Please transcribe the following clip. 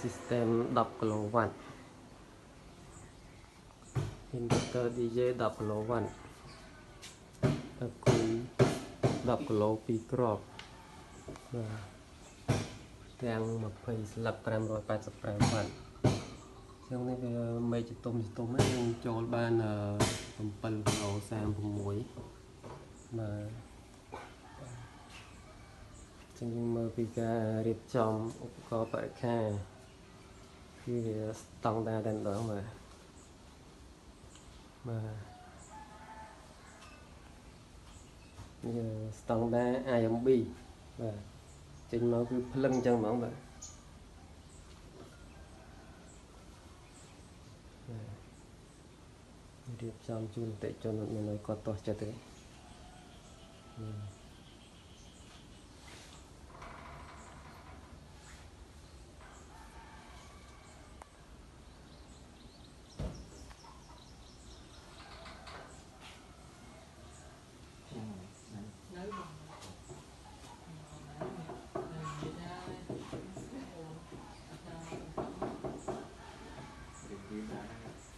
system 10 kW inverter DJ 10 kW តើគួយ10 kg 2គ្រាប់បាទទាំង20ស្លឹក585 វ៉ាត់ចឹងនេះវាមេចតុំហ្នឹងយើងចូលបាន7 kg 36បាទចឹងយើងមើលពីការរៀបចំឧបករណ៍បរិក្ខារគឺវាស្តង់ដារតែម្ដងបាទនេះស្តង់ដារ IMB បាទចេញមកគឺភ្លឹងចឹងហ្មងបាទរៀបចំជូនអតិថិជនអត់មានឲ្យគាត់ទាស់ចិត្តទេ